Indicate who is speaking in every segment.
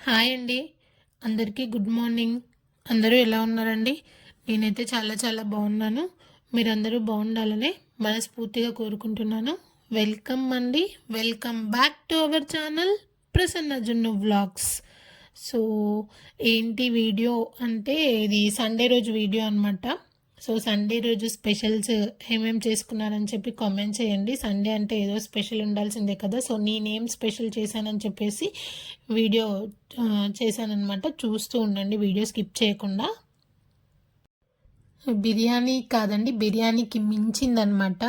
Speaker 1: Hi అండి. అందరికీ good morning. అందరూ ఎలా ఉన్నారండి? నేనైతే చాలా చాలా బాగున్నాను. మీరందరూ బాగుండాలని మనస్ఫూర్తిగా కోరుకుంటున్నాను. వెల్కమ్ అండి. Welcome back to our channel Prasanna జున్ను వ్లాగ్స్. సో ఏంటి వీడియో అంటే ఇది సండే రోజు వీడియో అనమాట. సో సండే రోజు స్పెషల్స్ ఏమేమి చేసుకున్నారని చెప్పి కామెంట్ చేయండి. సండే అంటే ఏదో స్పెషల్ ఉండాల్సిందే కదా. సో నేనేం స్పెషల్ చేశానని చెప్పేసి వీడియో చేశానన్నమాట. చూస్తూ ఉండండి, వీడియో స్కిప్ చేయకుండా. బిర్యానీ కాదండి, బిర్యానీకి మించిందనమాట.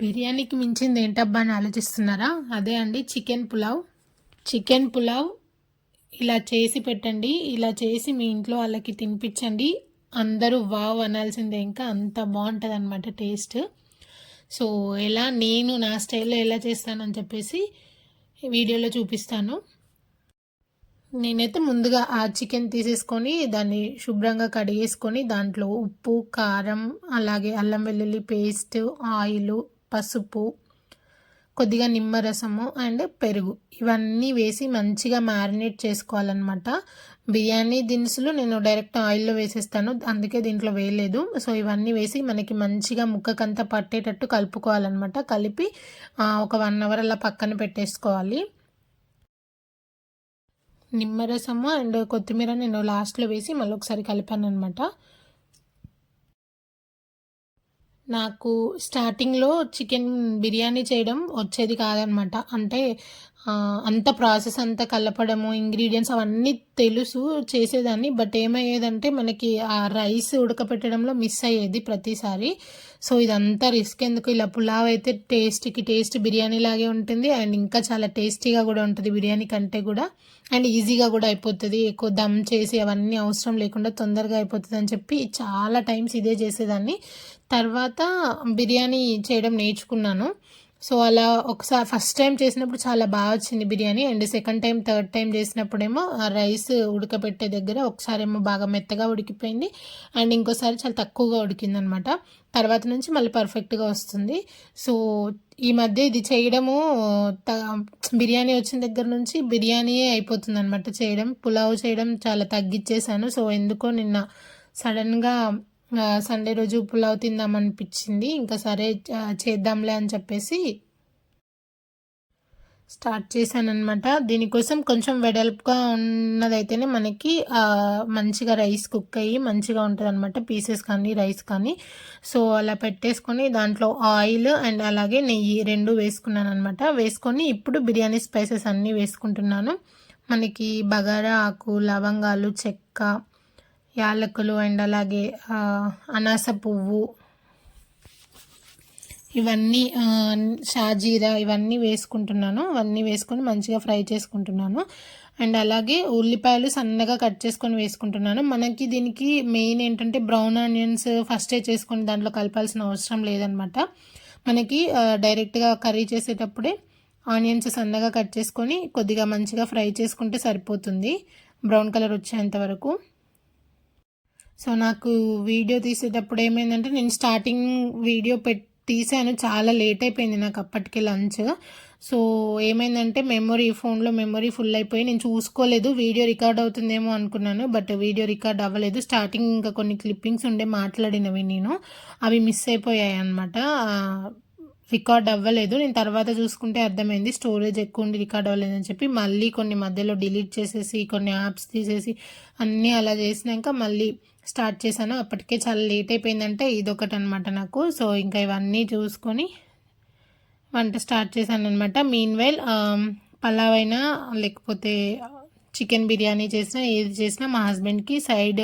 Speaker 1: బిర్యానీకి మించింది ఏంటబ్బా అని ఆలోచిస్తున్నారా? అదే అండి, చికెన్ పులావ్. చికెన్ పులావ్ ఇలా చేసి పెట్టండి. ఇలా చేసి మీ ఇంట్లో వాళ్ళకి తినిపించండి. అందరూ వావ్ అనాల్సిందే. ఇంకా అంత బాగుంటుంది అనమాట టేస్ట్. సో ఎలా నేను నా స్టైల్లో ఎలా చేస్తానని చెప్పేసి వీడియోలో చూపిస్తాను. నేనైతే ముందుగా ఆ చికెన్ తీసేసుకొని దాన్ని శుభ్రంగా కడిగేసుకొని దాంట్లో ఉప్పు, కారం, అలాగే అల్లం వెల్లుల్లి పేస్ట్, ఆయిల్, పసుపు, కొద్దిగా నిమ్మరసము అండ్ పెరుగు ఇవన్నీ వేసి మంచిగా మ్యారినేట్ చేసుకోవాలన్నమాట. బిర్యానీ దినుసులు నేను డైరెక్ట్ ఆయిల్లో వేసేస్తాను, అందుకే దీంట్లో వేయలేదు. సో ఇవన్నీ వేసి మనకి మంచిగా ముక్కకంతా పట్టేటట్టు కలుపుకోవాలన్నమాట. కలిపి ఒక 1 అవర్ అలా పక్కన పెట్టేసుకోవాలి. నిమ్మరసము అండ్ కొత్తిమీర నేను లాస్ట్లో వేసి మళ్ళీ ఒకసారి కలిపాను అనమాట. నాకు స్టార్టింగ్లో చికెన్ బిర్యానీ చేయడం వచ్చేది కాదనమాట. అంటే అంత ప్రాసెస్ అంతా కలపడము, ఇంగ్రీడియంట్స్ అవన్నీ తెలుసు, చేసేదాన్ని. బట్ ఏమయ్యేదంటే మనకి ఆ రైస్ ఉడకపెట్టడంలో మిస్ అయ్యేది ప్రతిసారి. సో ఇదంతా రిస్క్ ఎందుకు, ఇలా పులావ్ అయితే టేస్ట్ బిర్యానీ లాగే ఉంటుంది అండ్ ఇంకా చాలా టేస్టీగా కూడా ఉంటుంది బిర్యానీ కంటే కూడా. అండ్ ఈజీగా కూడా అయిపోతుంది, ఎక్కువ దమ్ చేసి అవన్నీ అవసరం లేకుండా తొందరగా అయిపోతుంది అని చెప్పి చాలా టైమ్స్ ఇదే చేసేదాన్ని. తర్వాత బిర్యానీ చేయడం నేర్చుకున్నాను. సో అలా ఒకసారి ఫస్ట్ టైం చేసినప్పుడు చాలా బాగా వచ్చింది biryani. And second time third time చేసినప్పుడేమో ఆ రైస్ ఉడకబెట్టే దగ్గర ఒకసారేమో బాగా మెత్తగా ఉడికిపోయింది అండ్ ఇంకోసారి చాలా తక్కువగా ఉడికిందనమాట. తర్వాత నుంచి మళ్ళీ పర్ఫెక్ట్గా వస్తుంది. సో ఈ మధ్య ఇది చేయడము బిర్యానీ వచ్చిన దగ్గర నుంచి బిర్యానీయే అయిపోతుంది అనమాట చేయడం. పులావ్ చేయడం చాలా తగ్గించేశాను. సో ఎందుకో నిన్న సడన్గా సండే రోజు పులావ్ తిందామనిపించింది. ఇంకా సరే చేద్దాంలే అని చెప్పేసి స్టార్ట్ చేశానమాట. దీనికోసం కొంచెం వెడల్పుగా ఉన్నదైతేనే మనకి మంచిగా రైస్ కుక్ అయ్యి మంచిగా ఉంటుంది అనమాట, పీసెస్ కానీ రైస్ కానీ. సో అలా పెట్టేసుకొని దాంట్లో ఆయిల్ అండ్ అలాగే నెయ్యి 2 వేసుకున్నాను అనమాట. వేసుకొని ఇప్పుడు బిర్యానీ స్పైసెస్ అన్నీ వేసుకుంటున్నాను. మనకి బగారా ఆకు, లవంగాలు, చెక్క, యాలకులు అండ్ అలాగే అనాస పువ్వు, ఇవన్నీ షాజీరా ఇవన్నీ వేసుకుంటున్నాను. అవన్నీ వేసుకొని మంచిగా ఫ్రై చేసుకుంటున్నాను. అండ్ అలాగే ఉల్లిపాయలు సన్నగా కట్ చేసుకొని వేసుకుంటున్నాను. మనకి దీనికి మెయిన్ ఏంటంటే బ్రౌన్ ఆనియన్స్ ఫస్టే చేసుకొని దాంట్లో కలపాల్సిన అవసరం లేదనమాట. మనకి డైరెక్ట్గా కర్రీ చేసేటప్పుడే ఆనియన్స్ సన్నగా కట్ చేసుకొని కొద్దిగా మంచిగా ఫ్రై చేసుకుంటే సరిపోతుంది, బ్రౌన్ కలర్ వచ్చేంత వరకు. సో నాకు వీడియో తీసేటప్పుడు ఏమైందంటే నేను స్టార్టింగ్ వీడియో తీసాను, చాలా లేట్ అయిపోయింది నాకు అప్పటికే లంచ్. సో ఏమైందంటే ఫోన్లో మెమొరీ ఫుల్ అయిపోయి నేను చూసుకోలేదు. వీడియో రికార్డ్ అవుతుందేమో అనుకున్నాను, బట్ వీడియో రికార్డ్ అవ్వలేదు. స్టార్టింగ్ ఇంకా కొన్ని క్లిప్పింగ్స్ ఉండే మాట్లాడినవి నేను, అవి మిస్ అయిపోయాయి అనమాట, రికార్డ్ అవ్వలేదు. నేను తర్వాత చూసుకుంటే అర్థమైంది స్టోరేజ్ ఎక్కువ ఉండి రికార్డ్ అవ్వలేదని చెప్పి మళ్ళీ కొన్ని మధ్యలో డిలీట్ చేసేసి కొన్ని యాప్స్ తీసేసి అన్నీ అలా చేసినాక మళ్ళీ స్టార్ట్ చేశాను. అప్పటికే చాలా లేట్ అయిపోయిందంటే ఇదొకటి అనమాట నాకు. సో ఇంకా ఇవన్నీ చూసుకొని వంట స్టార్ట్ చేశాను అనమాట. మీన్వైల్ పలావ్ అయినా లేకపోతే చికెన్ బిర్యానీ చేసినా ఏది చేసినా మా హస్బెండ్కి సైడ్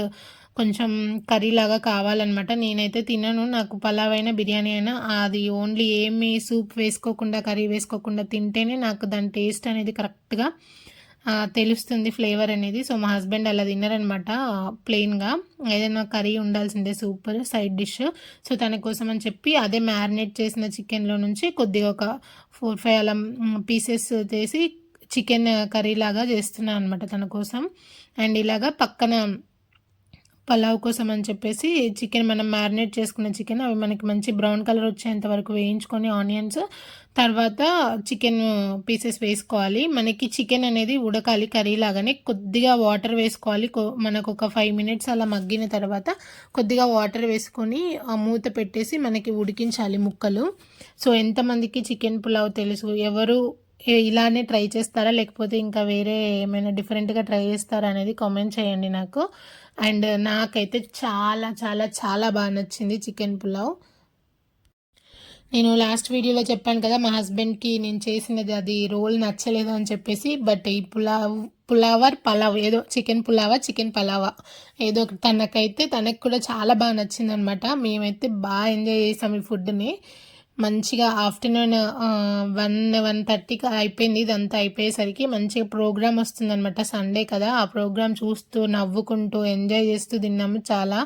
Speaker 1: కొంచెం కర్రీ లాగా కావాలన్నమాట. నేనైతే తినను, నాకు పలావ్ అయినా బిర్యానీ అయినా అది ఓన్లీ ఏమి సూప్ వేసుకోకుండా కర్రీ వేసుకోకుండా తింటేనే నాకు దాని టేస్ట్ అనేది కరెక్ట్గా తెలుస్తుంది, ఫ్లేవర్ అనేది. సో మా హస్బెండ్ అలా తిన్నారనమాట, ప్లెయిన్గా ఏదైనా కర్రీ ఉండాల్సిందే, సూపర్ సైడ్ డిష్. సో తన కోసం అని చెప్పి అదే మ్యారినేట్ చేసిన చికెన్లో నుంచి కొద్దిగా ఒక 4-5 అలా పీసెస్ చేసి చికెన్ కర్రీ లాగా చేస్తున్నాను అనమాట తన కోసం. అండ్ ఇలాగా పక్కన పలావ్ కోసం అని చెప్పేసి చికెన్ మనం మ్యారినేట్ చేసుకున్న చికెన్ అవి మనకి మంచి బ్రౌన్ కలర్ వచ్చేంత వరకు వేయించుకొని ఆనియన్స్, తర్వాత చికెన్ పీసెస్ వేసుకోవాలి. మనకి చికెన్ అనేది ఉడకాలి కర్రీ లాగానే, కొద్దిగా వాటర్ వేసుకోవాలి. మనకు ఒక 5 మినిట్స్ అలా మగ్గిన తర్వాత కొద్దిగా వాటర్ వేసుకొని మూత పెట్టేసి మనకి ఉడికించాలి ముక్కలు. సో ఎంతమందికి చికెన్ పులావ్ తెలుసు, ఎవరు ఇలానే ట్రై చేస్తారా లేకపోతే ఇంకా వేరే ఏమైనా డిఫరెంట్గా ట్రై చేస్తారా అనేది కామెంట్ చేయండి నాకు. అండ్ నాకైతే చాలా చాలా చాలా బాగా నచ్చింది చికెన్ పులావ్. నేను లాస్ట్ వీడియోలో చెప్పాను కదా, మా హస్బెండ్కి నేను చేసినది అది రోల్ నచ్చలేదు అని చెప్పేసి. బట్ ఈ పలావ్ ఏదో చికెన్ పులావా చికెన్ పలావా ఏదో తనకు కూడా చాలా బాగా నచ్చింది అనమాట. మేమైతే బాగా ఎంజాయ్ చేసాం ఈ ఫుడ్ని. మంచిగా ఆఫ్టర్నూన్ 1:30కి అయిపోయింది. ఇదంతా అయిపోయేసరికి మంచిగా ప్రోగ్రామ్ వస్తుందన్నమాట, సండే కదా. ఆ ప్రోగ్రామ్ చూస్తూ నవ్వుకుంటూ ఎంజాయ్ చేస్తూ తిన్నాము. చాలా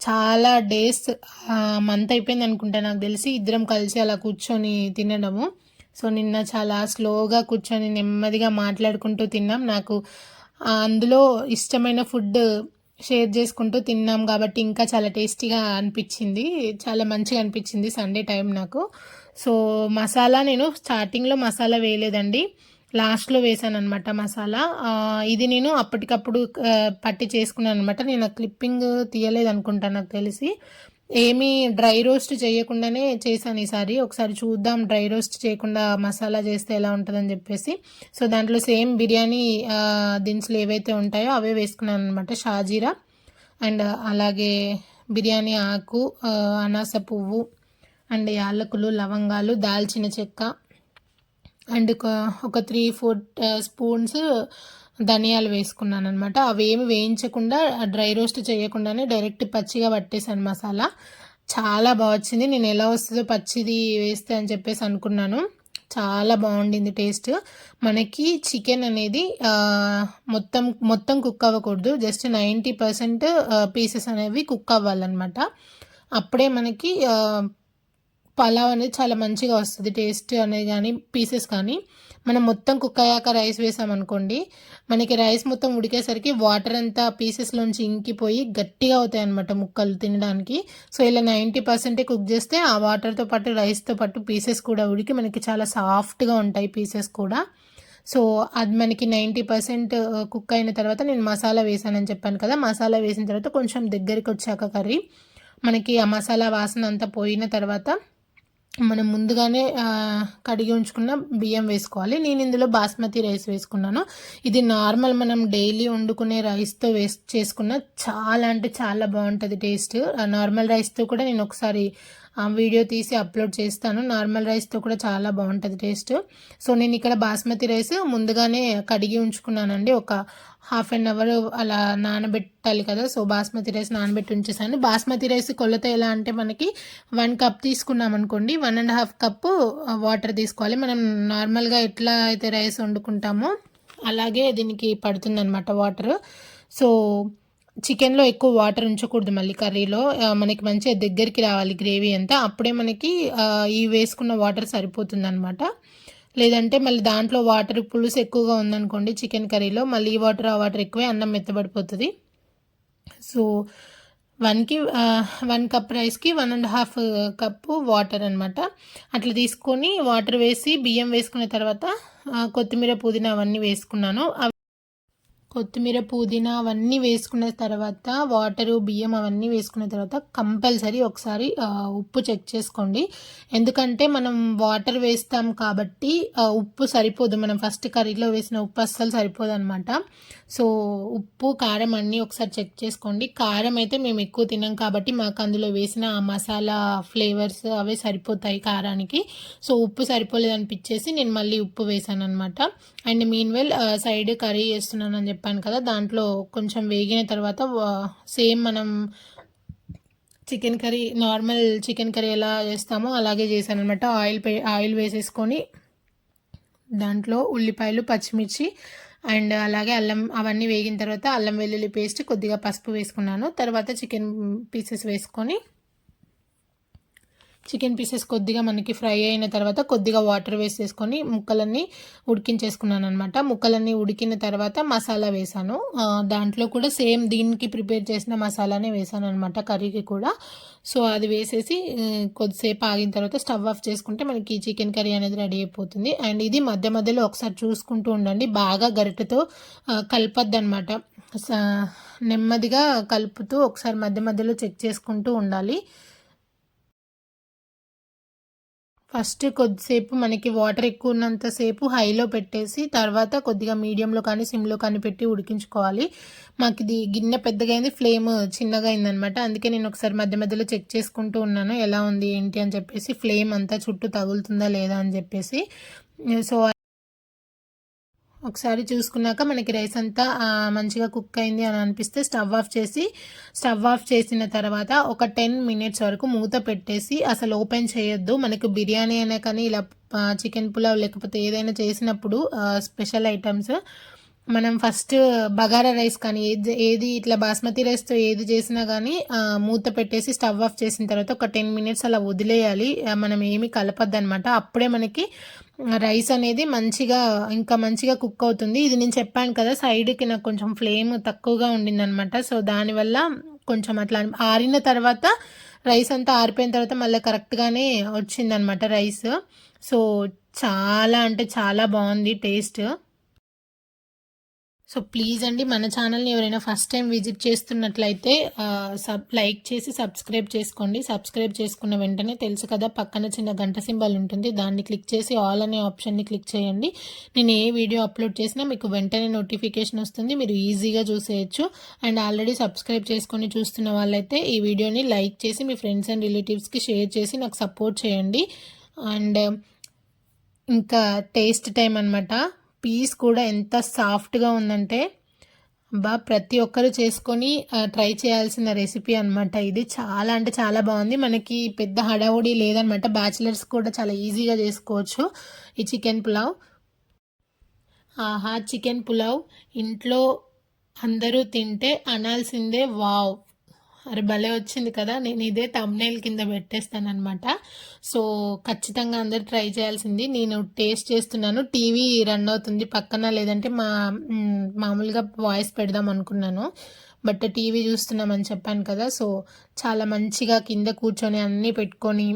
Speaker 1: చాలా డేస్ మంత్ అయిపోయింది అనుకుంటా నాకు తెలిసి ఇద్దరం కలిసి అలా కూర్చొని తినడము. సో నిన్న చాలా స్లోగా కూర్చొని నెమ్మదిగా మాట్లాడుకుంటూ తిన్నాం. నాకు అందులో ఇష్టమైన ఫుడ్ షేర్ చేసుకుంటూ తిన్నాం కాబట్టి ఇంకా చాలా టేస్టీగా అనిపించింది, చాలా మంచిగా అనిపించింది సండే టైం నాకు. సో మసాలా నేను స్టార్టింగ్లో మసాలా వేయలేదండి, లాస్ట్లో వేసాను అనమాట మసాలా. ఇది నేను అప్పటికప్పుడు పట్టి చేసుకున్నాను అనమాట. నేను క్లిప్పింగ్ తీయలేదు అనుకుంటాను నాకు తెలిసి. ఏమీ డ్రై రోస్ట్ చేయకుండానే చేశాను ఈసారి. ఒకసారి చూద్దాం డ్రై రోస్ట్ చేయకుండా మసాలా చేస్తే ఎలా ఉంటుందని చెప్పేసి. సో దాంట్లో సేమ్ బిర్యానీ దినుసులు ఏవైతే ఉంటాయో అవే వేసుకున్నాను అనమాట. షాజీరా అండ్ అలాగే బిర్యానీ ఆకు, అనాస పువ్వు అండ్ యాలకులు, లవంగాలు, దాల్చిన చెక్క అండ్ ఒక 3-4 స్పూన్స్ ధనియాలు వేసుకున్నాను అనమాట. అవేమి వేయించకుండా డ్రై రోస్ట్ చేయకుండానే డైరెక్ట్ పచ్చిగా పట్టేసాను మసాలా. చాలా బాగా వచ్చింది. నేను ఎలా వస్తుందో పచ్చిది వేస్తే అని చెప్పేసి అనుకున్నాను. చాలా బాగుండింది టేస్ట్. మనకి చికెన్ అనేది మొత్తం కుక్ అవ్వకూడదు, జస్ట్ 90% పీసెస్ అనేవి కుక్ అవ్వాలన్నమాట. అప్పుడే మనకి పలావ్ అనేది చాలా మంచిగా వస్తుంది, టేస్ట్ అనేది కానీ పీసెస్ కానీ. మనం మొత్తం కుక్ అయ్యాక రైస్ వేసామనుకోండి, మనకి రైస్ మొత్తం ఉడికేసరికి వాటర్ అంతా పీసెస్లోంచి ఇంకిపోయి గట్టిగా అవుతాయి అనమాట ముక్కలు తినడానికి. సో ఇలా 90% కుక్ చేస్తే ఆ వాటర్తో పాటు రైస్తో పాటు పీసెస్ కూడా ఉడికి మనకి చాలా సాఫ్ట్గా ఉంటాయి పీసెస్ కూడా. సో అది మనకి 90% కుక్ అయిన తర్వాత నేను మసాలా వేసానని చెప్పాను కదా. మసాలా వేసిన తర్వాత కొంచెం దగ్గరికి వచ్చాక కర్రీ మనకి ఆ మసాలా వాసన అంతా పోయిన తర్వాత మనం ముందుగానే కడిగి ఉంచుకున్న బియ్యం వేసుకోవాలి. నేను ఇందులో బాస్మతి రైస్ వేసుకున్నాను. ఇది నార్మల్ మనం డైలీ వండుకునే రైస్తో చేసుకున్న చాలా అంటే చాలా బాగుంటుంది టేస్ట్. నార్మల్ రైస్తో కూడా నేను ఒకసారి వీడియో తీసి అప్లోడ్ చేస్తాను. నార్మల్ రైస్తో కూడా చాలా బాగుంటుంది టేస్ట్. సో నేను ఇక్కడ బాస్మతి రైస్ ముందుగానే కడిగి ఉంచుకున్నానండి. ఒక 1/2 అవర్ అలా నానబెట్టాలి కదా. సో బాస్మతి రైస్ నానబెట్టి ఉంచేసాను. బాస్మతి రైస్ కొలత ఎలా అంటే మనకి 1 కప్ తీసుకున్నాం అనుకోండి, 1.5 కప్పు వాటర్ తీసుకోవాలి. మనం నార్మల్గా ఎట్లా అయితే రైస్ వండుకుంటామో అలాగే దీనికి పడుతుందన్నమాట వాటర్. సో చికెన్లో ఎక్కువ వాటర్ ఉంచకూడదు మళ్ళీ కర్రీలో, మనకి మంచిగా దగ్గరికి రావాలి గ్రేవీ అంతా, అప్పుడే మనకి ఈ వేసుకున్న వాటర్ సరిపోతుంది అనమాట. లేదంటే మళ్ళీ దాంట్లో వాటర్ పులుసు ఎక్కువగా ఉందనుకోండి చికెన్ కర్రీలో, మళ్ళీ ఈ వాటర్ ఆ వాటర్ ఎక్కువే అన్నం మెత్తబడిపోతుంది. సో 1 కప్ రైస్కి 1.5 కప్పు వాటర్ అనమాట. అట్లా తీసుకొని వాటర్ వేసి బియ్యం వేసుకున్న తర్వాత కొత్తిమీర పుదీనా అవన్నీ వేసుకున్నాను. కొత్తిమీర పుదీనా అవన్నీ వేసుకున్న తర్వాత వాటరు బియ్యం అవన్నీ వేసుకున్న తర్వాత కంపల్సరీ ఒకసారి ఉప్పు చెక్ చేసుకోండి. ఎందుకంటే మనం వాటర్ వేస్తాం కాబట్టి ఉప్పు సరిపోదు, మనం ఫస్ట్ కర్రీలో వేసిన ఉప్పు అస్సలు సరిపోదు అనమాట. సో ఉప్పు కారం అన్నీ ఒకసారి చెక్ చేసుకోండి. కారం అయితే మేము ఎక్కువ తినాం కాబట్టి మాకు అందులో వేసిన మసాలా ఫ్లేవర్స్ అవే సరిపోతాయి కారానికి. సో ఉప్పు సరిపోలేదు అనిపించేసి నేను మళ్ళీ ఉప్పు వేసాను అనమాట. అండ్ మీన్వెల్ సైడ్ కర్రీ చేస్తున్నాను అని చెప్పాను కదా, దాంట్లో కొంచెం వేగిన తర్వాత సేమ్ మనం నార్మల్ చికెన్ కర్రీ ఎలా చేస్తామో అలాగే చేశాను అనమాట. ఆయిల్ వేసేసుకొని దాంట్లో ఉల్లిపాయలు, పచ్చిమిర్చి అండ్ అలాగే అల్లం అవన్నీ వేగిన తర్వాత అల్లం వెల్లుల్లి పేస్ట్, కొద్దిగా పసుపు వేసుకున్నాను. తర్వాత చికెన్ పీసెస్ వేసుకొని చికెన్ పీసెస్ కొద్దిగా మనకి ఫ్రై అయిన తర్వాత కొద్దిగా వాటర్ వేసేసుకొని ముక్కలన్నీ ఉడికించేసుకున్నాను అనమాట. ముక్కలన్నీ ఉడికిన తర్వాత మసాలా వేసాను. దాంట్లో కూడా సేమ్ దీనికి ప్రిపేర్ చేసిన మసాలానే వేసాను అనమాట కర్రీకి కూడా. సో అది వేసేసి కొద్దిసేపు ఆగిన తర్వాత స్టవ్ ఆఫ్ చేసుకుంటే మనకి చికెన్ కర్రీ అనేది రెడీ అయిపోతుంది. అండ్ ఇది మధ్య మధ్యలో ఒకసారి చూసుకుంటూ ఉండండి, బాగా గరిటెతో కలపద్దు అనమాట. నెమ్మదిగా కలుపుతూ ఒకసారి మధ్య మధ్యలో చెక్ చేసుకుంటూ ఉండాలి. ఫస్ట్ కొద్దిసేపు మనకి వాటర్ ఎక్కువ ఉన్నంతసేపు హైలో పెట్టేసి తర్వాత కొద్దిగా మీడియంలో కానీ సిమ్లో కానీ పెట్టి ఉడికించుకోవాలి. మాకు ఇది గిన్నె పెద్దగా అయింది, ఫ్లేమ్ చిన్నగా అయిందనమాట. అందుకే నేను ఒకసారి మధ్య మధ్యలో చెక్ చేసుకుంటూ ఉన్నాను ఎలా ఉంది ఏంటి అని చెప్పేసి, ఫ్లేమ్ అంతా చుట్టూ తగులుతుందా లేదా అని చెప్పేసి. సో ఒకసారి చూసుకున్నాక మనకి రైస్ అంతా మంచిగా కుక్ అయింది అని అనిపిస్తే స్టవ్ ఆఫ్ చేసిన తర్వాత ఒక 10 మినిట్స్ వరకు మూత పెట్టేసి అసలు ఓపెన్ చేయొద్దు. మనకు బిర్యానీ అయినా కానీ ఇలా చికెన్ పులావ్ లేకపోతే ఏదైనా చేసినప్పుడు స్పెషల్ ఐటమ్స్ మనం ఫస్ట్ బగారా రైస్ కానీ ఏది ఇట్లా బాస్మతి రైస్తో ఏది చేసినా కానీ మూత పెట్టేసి స్టవ్ ఆఫ్ చేసిన తర్వాత ఒక 10 మినిట్స్ అలా వదిలేయాలి. మనం ఏమీ కలపద్దు అనమాట. అప్పుడే మనకి రైస్ అనేది ఇంకా మంచిగా కుక్ అవుతుంది. ఇది నేను చెప్పాను కదా, సైడ్కి నాకు కొంచెం ఫ్లేమ్ తక్కువగా ఉండిందనమాట. సో దానివల్ల కొంచెం అట్లా ఆరిన తర్వాత రైస్ అంతా ఆరిపోయిన తర్వాత మళ్ళీ కరెక్ట్గానే వచ్చిందనమాట రైస్. సో చాలా అంటే చాలా బాగుంది టేస్ట్. సో ప్లీజ్ అండి, మన ఛానల్ని ఎవరైనా ఫస్ట్ టైం విజిట్ చేస్తున్నట్లయితే లైక్ చేసి సబ్స్క్రైబ్ చేసుకోండి. సబ్స్క్రైబ్ చేసుకున్న వెంటనే తెలుసు కదా పక్కన చిన్న గంట సింబల్ ఉంటుంది, దాన్ని క్లిక్ చేసి ఆల్ అనే ఆప్షన్ని క్లిక్ చేయండి. నేను ఏ వీడియో అప్లోడ్ చేసినా మీకు వెంటనే నోటిఫికేషన్ వస్తుంది, మీరు ఈజీగా చూసేయచ్చు. అండ్ ఆల్రెడీ సబ్స్క్రైబ్ చేసుకొని చూస్తున్న వాళ్ళైతే ఈ వీడియోని లైక్ చేసి మీ ఫ్రెండ్స్ అండ్ రిలేటివ్స్కి షేర్ చేసి నాకు సపోర్ట్ చేయండి. అండ్ ఇంకా టేస్ట్ టైం అనమాట. పీస్ కూడా ఎంత సాఫ్ట్గా ఉందంటే ప్రతి ఒక్కరు చేసుకొని ట్రై చేయాల్సిన రెసిపీ అనమాట. ఇది చాలా అంటే చాలా బాగుంది. మనకి పెద్ద హడావుడి లేదనమాట, బ్యాచిలర్స్ కూడా చాలా ఈజీగా చేసుకోవచ్చు ఈ చికెన్ పులావ్. ఆహా, చికెన్ పులావ్ ఇంట్లో అందరూ తింటే అనాల్సిందే వావ్, అరే భలే వచ్చింది కదా. నేను ఇదే థంబ్నెయిల్ కింద పెట్టేస్తానమాట. సో ఖచ్చితంగా అందరు ట్రై చేయాల్సింది. నేను టేస్ట్ చేస్తున్నాను, టీవీ రన్ అవుతుంది పక్కన, లేదంటే మామూలుగా వాయిస్ పెడదాం అనుకున్నాను, బట్ టీవీ చూస్తున్నామని చెప్పాను కదా. సో చాలా మంచిగా కింద కూర్చొని అన్నీ పెట్టుకొని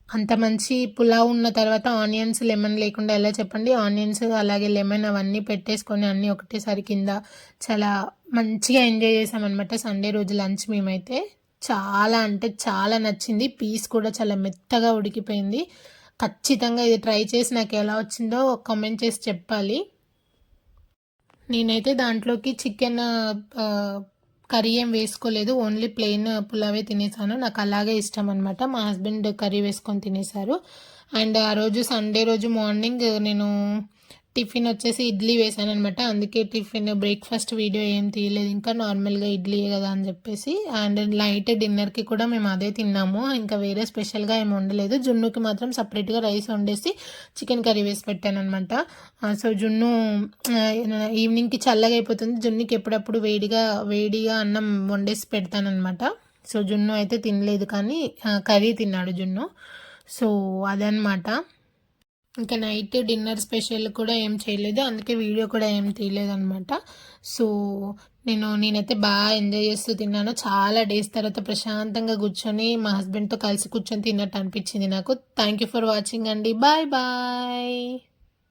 Speaker 1: అంత మంచి పులావ్ ఉన్న తర్వాత ఆనియన్స్ లెమన్ లేకుండా ఎలా చెప్పండి. ఆనియన్స్ అలాగే లెమన్ అవన్నీ పెట్టేసుకొని అన్నీ ఒకటేసారి కింద చాలా మంచిగా ఎంజాయ్ చేసామన్నమాట సండే రోజు లంచ్. మేమైతే చాలా అంటే చాలా నచ్చింది. పీస్ కూడా చాలా మెత్తగా ఉడికిపోయింది. ఖచ్చితంగా ఇది ట్రై చేసి నాకు ఎలా వచ్చిందో కామెంట్ చేసి చెప్పాలి. నేనైతే దాంట్లోకి చికెన్ కర్రీ ఏం వేసుకోలేదు, ఓన్లీ ప్లెయిన్ పులావే తినేసాను. నాకు అలాగే ఇష్టం అనమాట. మా హస్బెండ్ కర్రీ వేసుకొని తినేసారు. అండ్ ఆ రోజు సండే రోజు మార్నింగ్ నేను టిఫిన్ వచ్చేసి ఇడ్లీ వేసాను అనమాట. అందుకే బ్రేక్ఫాస్ట్ వీడియో ఏం తీయలేదు, ఇంకా నార్మల్గా ఇడ్లీయే కదా అని చెప్పేసి. అండ్ నైట్ డిన్నర్కి కూడా మేము అదే తిన్నాము, ఇంకా వేరే స్పెషల్గా ఏమి వండలేదు. జున్నుకి మాత్రం సపరేట్గా రైస్ వండేసి చికెన్ కర్రీ వేసి పెట్టాను అనమాట. సో జున్ను ఈవినింగ్కి చల్లగా అయిపోతుంది, జున్నుకి ఎప్పుడప్పుడు వేడిగా అన్నం వండేసి పెడతానమాట. సో జున్ను అయితే తినలేదు, కానీ కర్రీ తిన్నాడు జున్ను. సో అదనమాట. ఇంకా నైట్ డిన్నర్ స్పెషల్ కూడా ఏం చేయలేదు, అందుకే వీడియో కూడా ఏం తీయలేదు అనమాట. సో నేనైతే బాగా ఎంజాయ్ చేస్తూ తిన్నాను. చాలా డేస్ తర్వాత ప్రశాంతంగా కూర్చొని మా హస్బెండ్తో కలిసి కూర్చొని తిన్నట్టు అనిపించింది నాకు. థ్యాంక్ యూ ఫర్ వాచింగ్ అండి. Bye bye.